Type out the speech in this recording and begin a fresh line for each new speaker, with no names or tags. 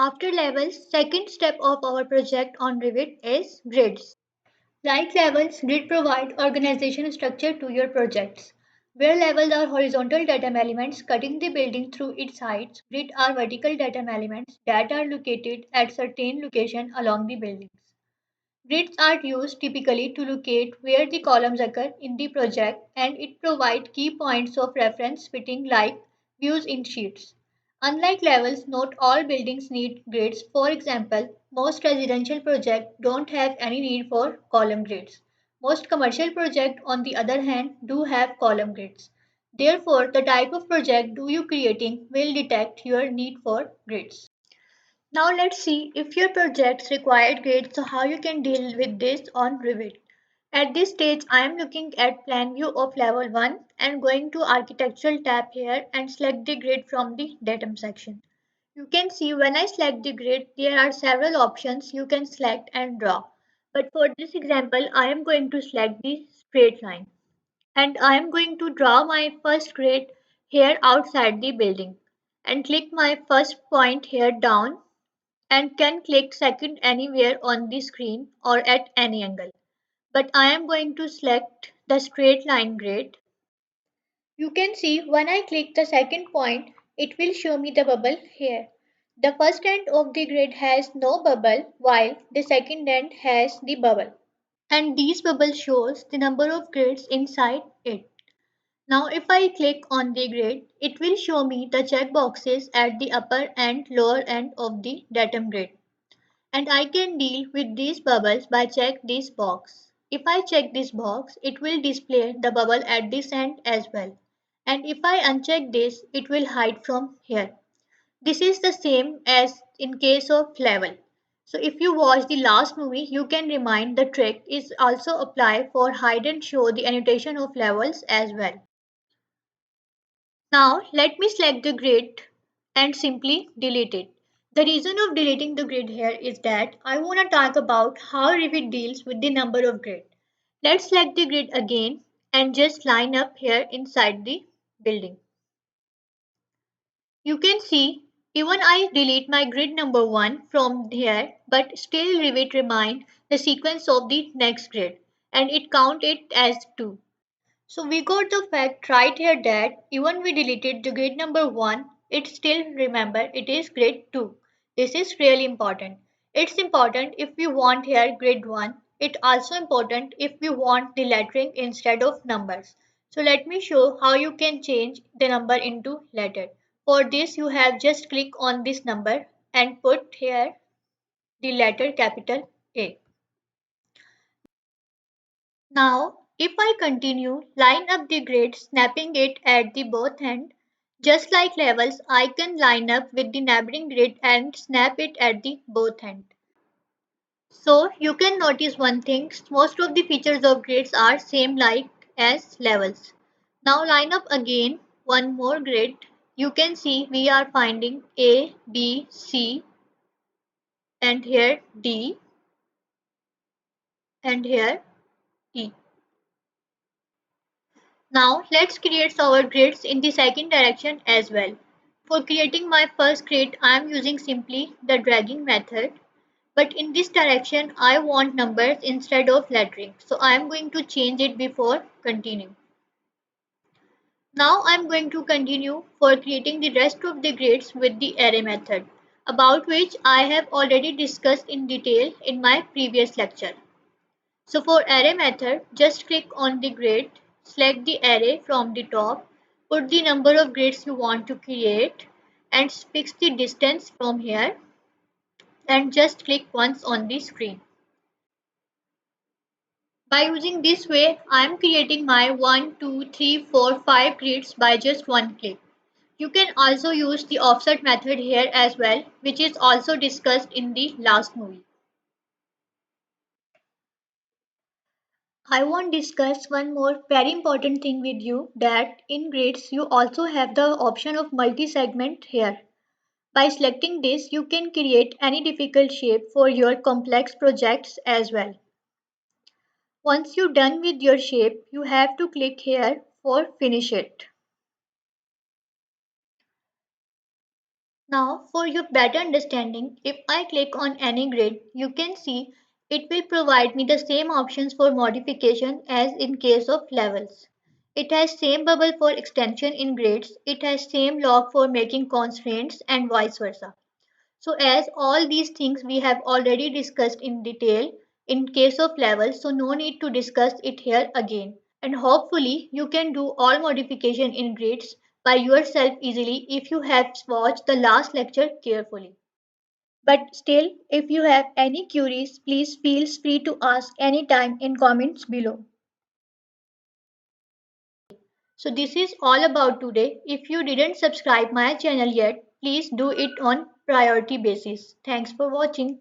After levels, second step of our project on Revit is grids. Like levels, grid provide organization structure to your projects. Where levels are horizontal datum elements cutting the building through its sides, grid are vertical datum elements that are located at certain location along the buildings. Grids are used typically to locate where the columns occur in the project and it provides key points of reference fitting like views in sheets. Unlike levels, not all buildings need grids. For example, most residential projects don't have any need for column grids. Most commercial projects, on the other hand, do have column grids. Therefore, the type of project do you creating will detect your need for grids. Now let's see if your projects required grids, so how you can deal with this on Revit. At this stage I am looking at plan view of level 1 and going to architectural tab here and select the grid from the datum section. You can see when I select the grid there are several options you can select and draw. But for this example I am going to select the straight line and I am going to draw my first grid here outside the building and click my first point here down and can click second anywhere on the screen or at any angle. But I am going to select the straight line grid. You can see when I click the second point, it will show me the bubble here. The first end of the grid has no bubble while the second end has the bubble. And these bubble shows the number of grids inside it. Now if I click on the grid, it will show me the check boxes at the upper and lower end of the datum grid. And I can deal with these bubbles by check this box. If I check this box, it will display the bubble at this end as well. And if I uncheck this, it will hide from here. This is the same as in case of level. So if you watch the last movie, you can remind the trick is also apply for hide and show the annotation of levels as well. Now let me select the grid and simply delete it. The reason of deleting the grid here is that I want to talk about how Revit deals with the number of grid. Let's select the grid again and just line up here inside the building. You can see even I delete my grid number 1 from here but still Revit remind the sequence of the next grid and it count it as 2. So we got the fact right here that even we deleted the grid number 1, it still remember it is grid 2. This is really important. It's important if we want here grid 1. It also important if we want the lettering instead of numbers. So let me show how you can change the number into letter. For this you have just click on this number and put here the letter capital A. Now, if I continue, line up the grid, snapping it at the both end, just like levels, I can line up with the neighboring grid and snap it at the both end. So you can notice one thing, most of the features of grids are same like as levels. Now line up again one more grid. You can see we are finding A, B, C and here D and here E. Now let's create our grids in the second direction as well. For creating my first grid, I am using simply the dragging method. But in this direction, I want numbers instead of lettering. So I am going to change it before continue. Now I am going to continue for creating the rest of the grids with the array method, about which I have already discussed in detail in my previous lecture. So for array method, just click on the grid, select the array from the top, put the number of grids you want to create and fix the distance from here and just click once on the screen. By using this way, I am creating my 1, 2, 3, 4, 5 grids by just one click. You can also use the offset method here as well, which is also discussed in the last movie. I want to discuss one more very important thing with you that in grids you also have the option of multi-segment here. By selecting this you can create any difficult shape for your complex projects as well. Once you're done with your shape you have to click here for finish it. Now, for your better understanding, if I click on any grid, you can see it will provide me the same options for modification as in case of levels. It has same bubble for extension in grids, it has same lock for making constraints and vice versa. So as all these things we have already discussed in detail in case of levels, so no need to discuss it here again. And hopefully you can do all modification in grids by yourself easily if you have watched the last lecture carefully. But still, if you have any queries, please feel free to ask anytime in comments below. So this is all about today. If you didn't subscribe my channel yet, please do it on priority basis. Thanks for watching.